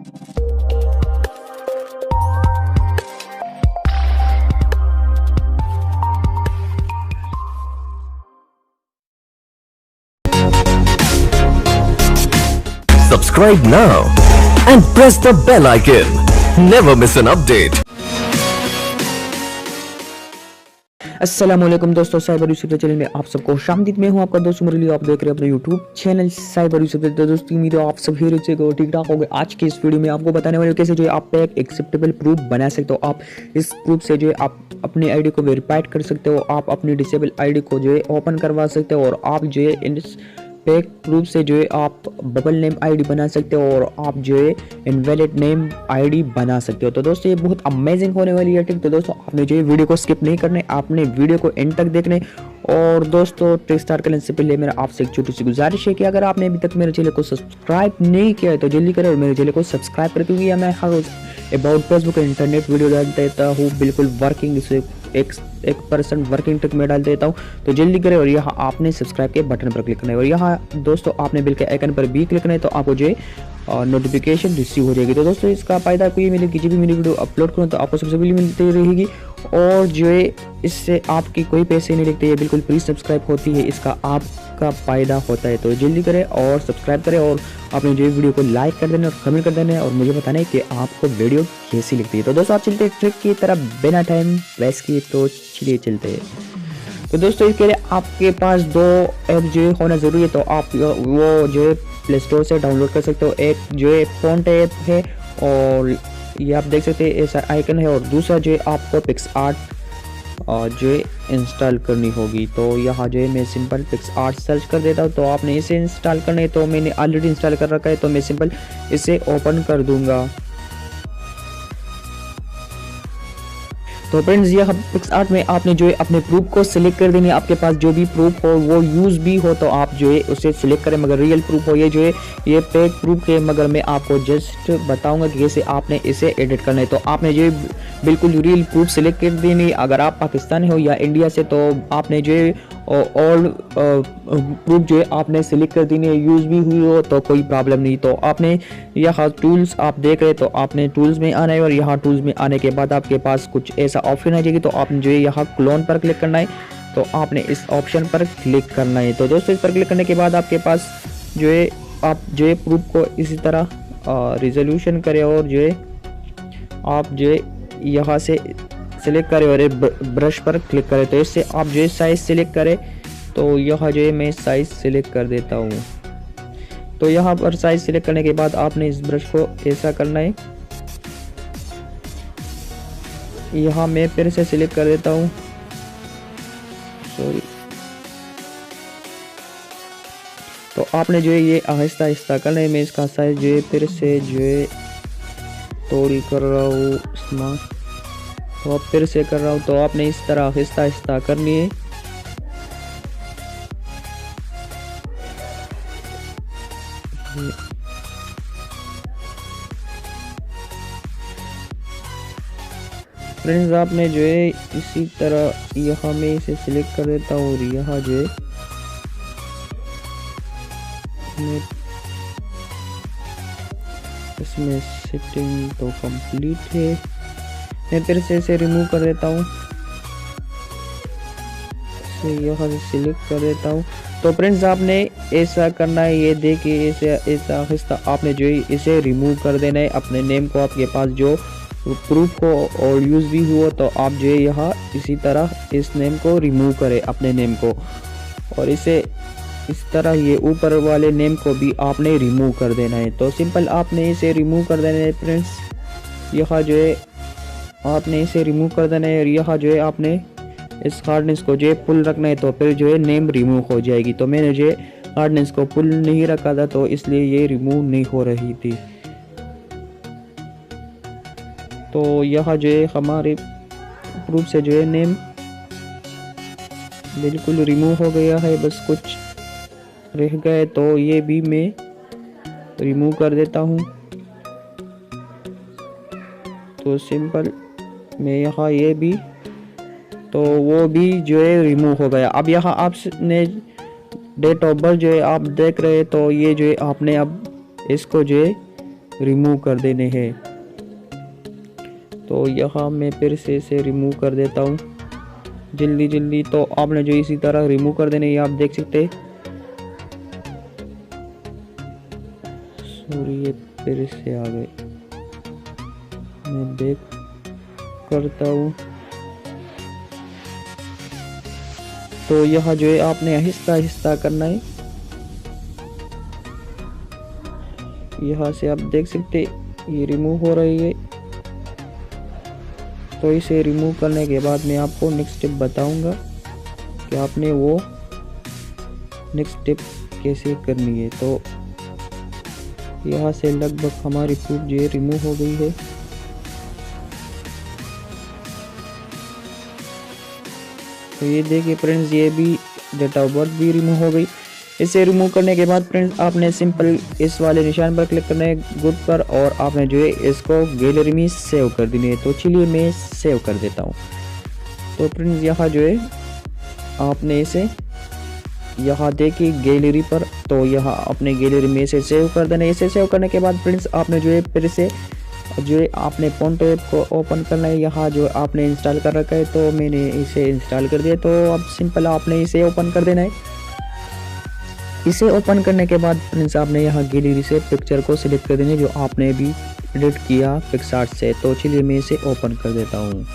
Subscribe now and press the bell icon. Never miss an update. अस्सलामुअलैकुम दोस्तों, cyber Yusuf channel में आप सबको खुशामदीद। मैं हूं आपका दोस्त मुरली। आप देख रहे हैं अपने यूट्यूब चैनल साइबर यूसुफ। तो दोस्तों उम्मीद है आप सब खैरियत से हो, ठीक ठाक हो गए। आज की इस वीडियो में आपको बताने वाले कैसे जो है आप एक एक्सेप्टेबल प्रूफ बना सकते हो। आप इस प्रूफ से जो है आप अपनी आईडी को वेरीफाइड कर सकते हो। आप अपनी डिसेबल आईडी को जो है ओपन करवा सकते हो और आप जो है इस फेक प्रूफ से जो है आप बबल नेम आईडी बना सकते हो और आप जो है इनवैलिड नेम आईडी बना सकते हो। तो दोस्तों ये बहुत अमेजिंग होने वाली है ट्रिक। तो दोस्तों आपने जो है वीडियो को स्किप नहीं करना है, आपने वीडियो को एंड तक देखना है। और दोस्तों ट्रिक स्टार्ट करने से पहले मेरा आपसे एक छोटी सी गुजारिश है कि अगर आपने अभी तक मेरे चैनल को सब्सक्राइब नहीं किया है तो जल्दी करें और मेरे चैनल को सब्सक्राइब करें, क्योंकि मैं हर रोज अबाउट फेसबुक इंटरनेट वीडियो डाल देता हूँ, बिल्कुल वर्किंग, इसे 1% वर्किंग ट्रिक में डाल देता हूँ। तो जल्दी करें और यहाँ आपने सब्सक्राइब के बटन पर क्लिक करना है और यहाँ दोस्तों आपने बिल के आइकन पर भी क्लिक करना है, तो आपको जो नोटिफिकेशन रिसीव हो जाएगी। तो दोस्तों इसका फायदा कोई मिले कि जब भी मेरी वीडियो अपलोड करूँ तो आपको सबसे पहले मिलती रहेगी और जो है इससे आपकी कोई पैसे नहीं लगते, ये बिल्कुल फ्री सब्सक्राइब होती है, इसका आपका फ़ायदा होता है। तो जल्दी करें और सब्सक्राइब करें और आपने जो वीडियो को लाइक कर देना और कमेंट कर देना और मुझे बताना है कि आपको वीडियो कैसी लगती है। तो दोस्तों आप चलते हैं ट्रिक की तरफ बिना टाइम वेस्ट किए, तो चलिए चलते हैं। तो दोस्तों इसके लिए आपके पास 2 ऐप जो है होना ज़रूरी है। तो आप वो जो है प्ले स्टोर से डाउनलोड कर सकते हो। एक जो है फ़ॉन्ट ऐप है और ये आप देख सकते हैं ऐसा आइकन है, और दूसरा जो है आपको पिक्सआर्ट जो है इंस्टॉल करनी होगी। तो यहाँ जो है मैं सिंपल पिक्सआर्ट सर्च कर देता हूँ। तो आपने इसे इंस्टॉल करना है, तो मैंने ऑलरेडी इंस्टॉल कर रखा है, तो मैं सिंपल इसे ओपन कर दूंगा। तो फ्रेंड्स ये पिक्सआर्ट में आपने जो है अपने प्रूफ को सिलेक्ट कर देनी है। आपके पास जो भी प्रूफ हो वो यूज़ भी हो तो आप जो है उसे सिलेक्ट करें, मगर रियल प्रूफ हो। ये जो है ये फेक प्रूफ है, मगर मैं आपको जस्ट बताऊंगा कि कैसे आपने इसे एडिट करना है। तो आपने जो है बिल्कुल रियल प्रूफ सिलेक्ट कर देनी। अगर आप पाकिस्तानी हो या इंडिया से तो आपने जो है ओल्ड प्रूफ जो है आपने सिलेक्ट कर देनी है, यूज़ भी हुई हो तो कोई प्रॉब्लम नहीं। तो आपने यहाँ टूल्स आप देख रहे हैं, तो आपने टूल्स में आना है और यहाँ टूल्स में आने के बाद आपके पास कुछ ऐसा ऑप्शन आ जाएगी। तो आपने जो है यहाँ क्लोन पर क्लिक करना है, तो आपने इस ऑप्शन पर क्लिक करना है। तो दोस्तों इस पर क्लिक करने के बाद आपके पास जो है आप जो है प्रूफ को इसी तरह रिजोल्यूशन करें और जो है आप जो है यहाँ से सिलेक्ट करें और ब्रश पर क्लिक करें। तो इससे आप जो है साइज़ सिलेक्ट करें, तो यहाँ जो है मैं साइज़ सिलेक्ट कर देता हूँ। तो यहाँ पर साइज़ सिलेक्ट करने के बाद आपने इस ब्रश को ऐसा करना है, यहाँ मैं फिर से सिलेक्ट कर देता हूँ, सॉरी। तो आपने जो है ये आहिस्ता आहिस्ता करना है। मैं इसका साइज़ जो है फिर से जो है थोड़ी कर रहा हूँ इसमें, तो अब फिर से कर रहा हूँ। तो आपने इस तरह आहिस्ता आहिस्ता करनी है। फ्रेंड्स आपने जो है इसी तरह यहाँ मैं इसे सिलेक्ट कर देता हूँ और यहाँ जो है इसमें सेटिंग तो कंप्लीट है, मैं फिर से इसे रिमूव कर देता हूँ, इसे यहाँ से सिलेक्ट कर देता हूँ। तो फ्रेंड्स आपने ऐसा करना है, ये देखिए ऐसा आहिस्ता आपने जो है इसे रिमूव कर देना है अपने नेम को। आपके पास जो प्रूफ हो और यूज़ भी हुआ तो आप जो है यहाँ इसी तरह इस नेम को रिमूव करें अपने नेम को, और इसे इस तरह ये ऊपर वाले नेम को भी आपने रिमूव कर देना है। तो सिंपल आपने इसे रिमूव कर देना है फ्रेंड्स। यहाँ जो है आपने इसे रिमूव कर देना है और यहाँ जो है आपने इस हार्डनेस को जो है फुल रखना है, तो फिर जो है नेम रिमूव हो जाएगी। तो मैंने जो है हार्डनेस को फुल नहीं रखा था, तो इसलिए ये रिमूव नहीं हो रही थी। तो यहाँ जो है हमारे प्रूफ से जो है नेम बिल्कुल रिमूव हो गया है, बस कुछ रह गए, तो ये भी मैं रिमूव कर देता हूँ। तो सिंपल मैं यहाँ ये भी, तो वो भी जो है रिमूव हो गया। अब यहाँ आपने डेट ऑफ बर्थ जो है आप देख रहे हैं, तो ये जो है आपने अब इसको जो है रिमूव कर देने हैं। तो यहाँ मैं फिर से इसे रिमूव कर देता हूँ जल्दी जल्दी। तो आपने जो इसी तरह रिमूव कर देने, ये आप देख सकते हैं। सॉरी, ये फिर से आ गए, मैं बैक करता हूँ। तो यह जो है आपने आहिस्ता आहिस्ता करना है। यहाँ से आप देख सकते ये रिमूव हो रही है। तो इसे रिमूव करने के बाद मैं आपको नेक्स्ट स्टेप बताऊंगा कि आपने वो नेक्स्ट स्टेप कैसे करनी है। तो यहाँ से लगभग हमारी प्रूफ जो है रिमूव हो गई है। तो ये देखिए फ्रेंड्स, ये भी डेट ऑफ बर्थ भी रिमूव हो गई। इसे रिमूव करने के बाद फ्रेंड्स आपने सिंपल इस वाले निशान पर क्लिक करना है, गुड पर, और आपने जो है इसको गैलरी में सेव कर देनी है। तो चलिए मैं सेव कर देता हूँ। तो फ्रेंड्स यहाँ जो है आपने इसे यहाँ देखिए गैलरी पर, तो यहाँ अपने गैलरी में इसे सेव कर देना है। इसे सेव करने के बाद फ्रेंड्स आपने जो है फिर से जो है आपने फोन ऐप को ओपन करना है। यहाँ जो आपने इंस्टॉल कर रखा है, तो मैंने इसे इंस्टॉल कर दिया। तो अब सिंपल आपने इसे ओपन कर देना है। इसे ओपन करने के बाद फ्रेंड्स आपने यहाँ गैलरी से पिक्चर को सिलेक्ट कर देना है जो आपने भी एडिट किया पिक्सआर्ट से। तो चलिए मैं इसे ओपन कर देता हूँ।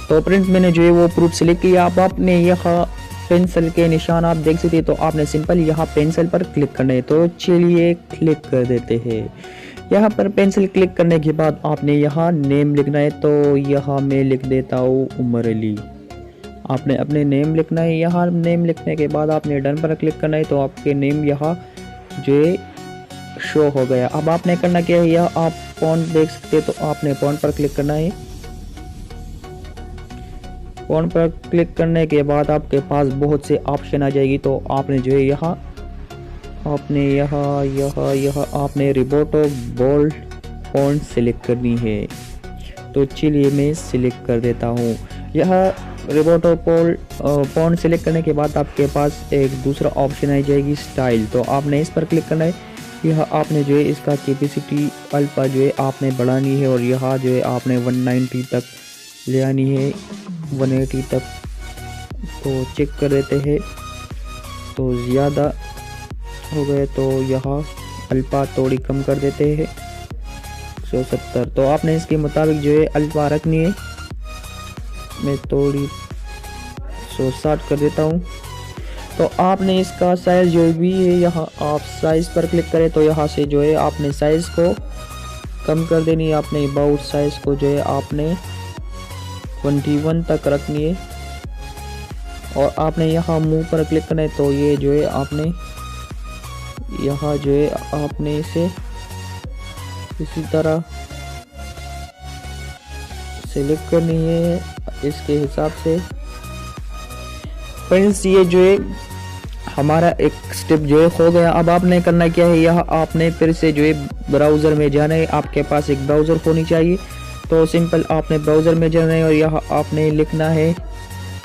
तो फ्रेंड्स मैंने जो है वो प्रूफ सिलेक्ट किया। अब आपने यहाँ पेंसिल के निशान आप देख सकते हैं, तो आपने सिंपल यहाँ पेंसिल पर क्लिक करना है। तो चलिए क्लिक कर देते हैं। यहाँ पर पेंसिल क्लिक करने के बाद आपने यहाँ नेम लिखना है। तो यहाँ मैं लिख देता हूँ उमर अली। आपने अपने नेम लिखना है। यहाँ नेम लिखने के बाद आपने डन पर क्लिक करना है। तो आपके नेम यहाँ जो शो हो गया। अब आपने करना क्या है, यह आप फ़ॉन्ट देख सकते हैं, तो आपने फ़ॉन्ट पर क्लिक करना है। फ़ॉन्ट पर क्लिक करने के बाद आपके पास बहुत से ऑप्शन आ जाएगी। तो आपने जो है यहाँ आपने यहाँ आपने रिबोटो बोल्ड फ़ॉन्ट सिलेक्ट करनी है। तो चलिए मैं सिलेक्ट कर देता हूँ। यह रिबोटो फ़ॉन्ट सिलेक्ट करने के बाद आपके पास एक दूसरा ऑप्शन आ जाएगी स्टाइल। तो आपने इस पर क्लिक करना है। यह आपने जो है इसका कैपेसिटी अल्फा जो है आपने बढ़ानी है, और यहाँ जो है आपने 190 तक ले आनी है, 180 तक। तो चेक कर देते हैं। तो ज़्यादा हो गए, तो यहाँ अल्फा थोड़ी कम कर देते हैं, 170। तो आपने इसके मुताबिक जो है अल्फा रखनी है। मैं थोड़ी 160 कर देता हूँ। तो आपने इसका साइज़ जो भी है, यहाँ आप साइज़ पर क्लिक करें, तो यहाँ से जो है आपने साइज़ को कम कर देनी है। आपने अबाउट साइज़ को जो है आपने 21 तक रखनी है, और आपने यहाँ मुंह पर क्लिक करना है। तो ये जो है आपने यहाँ जो है आपने इसे इसी तरह सेलेक्ट करनी है इसके हिसाब से। फ्रेंड्स ये जो है हमारा एक स्टेप जो है हो गया। अब आपने करना क्या है, यह आपने फिर से जो है ब्राउज़र में जाना है। आपके पास एक ब्राउज़र होनी चाहिए। तो सिंपल आपने ब्राउज़र में जाना है, और यह आपने लिखना है।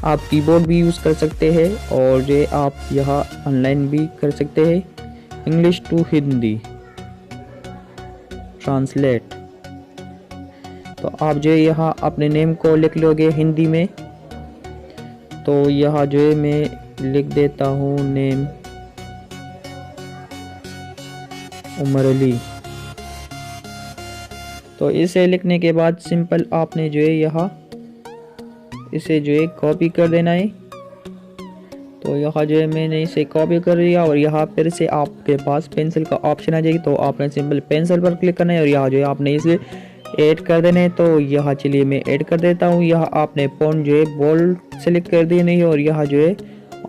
आप कीबोर्ड भी यूज़ कर सकते हैं, और जो है आप यहाँ ऑनलाइन भी कर सकते हैं। English to Hindi translate. तो आप जो है यहाँ अपने नेम को लिख लोगे हिंदी में। तो यहाँ जो है मैं लिख देता हूँ नेम उमर अली। तो इसे लिखने के बाद सिंपल आपने जो है यहाँ इसे जो है कॉपी कर देना है। तो यहाँ जो है मैंने इसे कॉपी कर दिया, और यहाँ फिर से आपके पास पेंसिल का ऑप्शन आ जाएगी। तो आपने सिंपल पेंसिल पर क्लिक करना है, और यहाँ जो है आपने इसे ऐड कर देना है। तो यहाँ चलिए मैं ऐड कर देता हूँ। यहाँ आपने फ़ॉन्ट जो है बोल्ड सेलेक्ट कर देनी है, और यहाँ जो है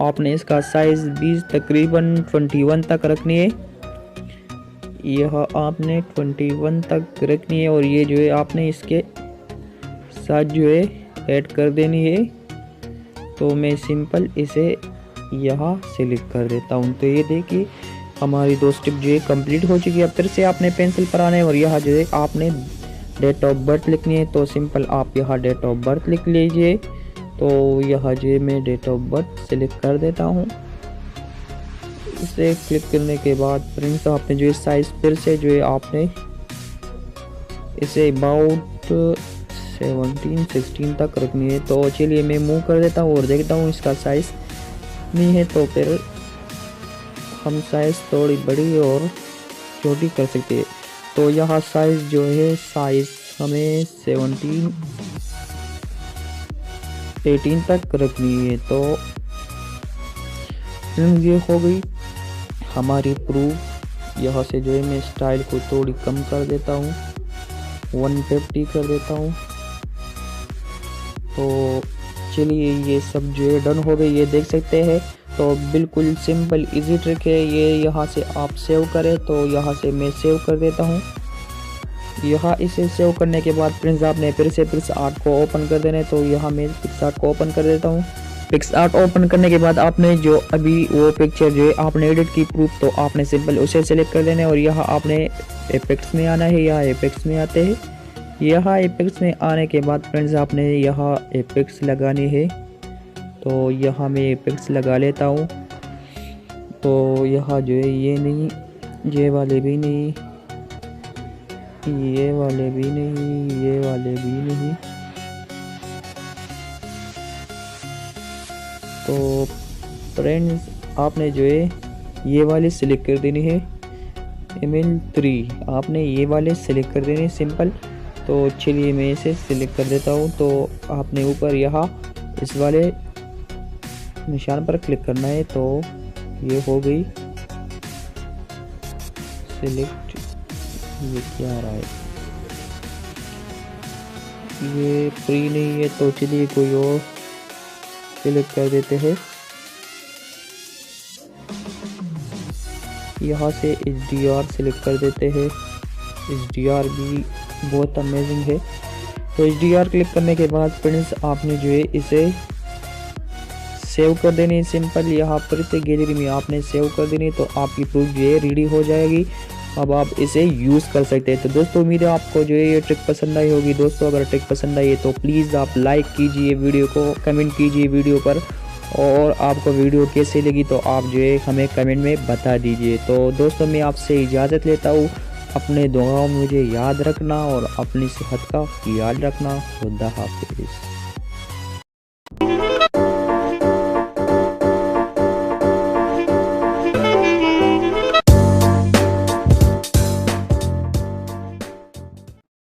आपने इसका साइज़ 20 तकरीबन 21 तक रखनी है। यह आपने 21 तक रखनी है, और ये जो है आपने इसके साथ जो है ऐड कर देनी है। तो मैं सिंपल इसे यहाँ सेलेक्ट कर देता हूँ। तो ये देखिए हमारी 2 स्टेप जो है कंप्लीट हो चुकी है। अब फिर से आपने पेंसिल पर आना है, और यहाँ जो है आपने डेट ऑफ बर्थ लिखनी है। तो सिंपल आप यहाँ डेट ऑफ बर्थ लिख लीजिए। तो यहाँ जो है मैं डेट ऑफ बर्थ सेलेक्ट कर देता हूँ। इसे क्लिक करने के बाद फ्रेंड्स आपने जो है साइज़ फिर से जो है आपने इसे अबाउट 17-16 तक रखनी है। तो चलिए मैं मूव कर देता हूँ और देखता हूँ इसका साइज़ नहीं है तो फिर हम साइज़ थोड़ी बड़ी और छोटी कर सकते हैं। तो यहाँ साइज़ जो है साइज़ हमें 17-18 तक रखनी है। तो ये हो गई हमारी प्रूफ। यहाँ से जो है मैं स्टाइल को थोड़ी कम कर देता हूँ, 150 कर देता हूँ। तो चलिए ये सब जो है डन हो गई, ये देख सकते हैं। तो बिल्कुल सिंपल इजी ट्रिक है ये। यहाँ से आप सेव करें तो यहाँ से मैं सेव कर देता हूँ। यहाँ इसे सेव करने के बाद फ्रेंड्स आपने फिर से पिक्सआर्ट को ओपन कर देना है। तो यहाँ मैं पिक्सआर्ट को ओपन कर देता हूँ। पिक्सआर्ट ओपन करने के बाद आपने जो अभी वो पिक्चर जो है आपने एडिट की प्रूफ, तो आपने सिंपल उसे सेलेक्ट कर देना है और यहाँ आपने एपेक्स में आना है। यहाँ एपेक्स में आते हैं। यहाँ एपेक्स में आने के बाद फ्रेंड्स आपने यहाँ एपेक्स लगानी है। तो यहाँ मैं एपेक्स लगा लेता हूँ। तो यहाँ जो है ये नहीं, ये वाले भी नहीं, ये वाले भी नहीं, ये वाले भी नहीं। तो फ्रेंड्स आपने जो है ये वाले सिलेक्ट कर देनी है, ML3 आपने ये वाले सिलेक्ट कर देने सिंपल। तो चलिए मैं इसे सिलेक्ट कर देता हूँ। तो आपने ऊपर यहाँ इस वाले निशान पर क्लिक करना है। तो ये हो गई सिलेक्ट। ये क्या आ रहा है, ये फ्री नहीं है। तो चलिए कोई और सिलेक्ट कर देते हैं। यहाँ से HDR सिलेक्ट कर देते हैं। HDR भी बहुत अमेजिंग है। तो HDR क्लिक करने के बाद फ्रेंड्स आपने जो है इसे सेव कर देनी है सिंपल। यहाँ पर से गैलरी में आपने सेव कर देनी, तो आपकी प्रूफ जो है रेडी हो जाएगी। अब आप इसे यूज़ कर सकते हैं। तो दोस्तों उम्मीद है आपको जो है ये ट्रिक पसंद आई होगी। दोस्तों अगर ट्रिक पसंद आई है तो प्लीज़ आप लाइक कीजिए वीडियो को, कमेंट कीजिए वीडियो पर, और आपको वीडियो कैसे लगी तो आप जो है हमें कमेंट में बता दीजिए। तो दोस्तों मैं आपसे इजाज़त लेता हूँ। अपने दुआओं में मुझे याद रखना और अपनी सेहत का ख्याल रखना। खुदा हाफिज़।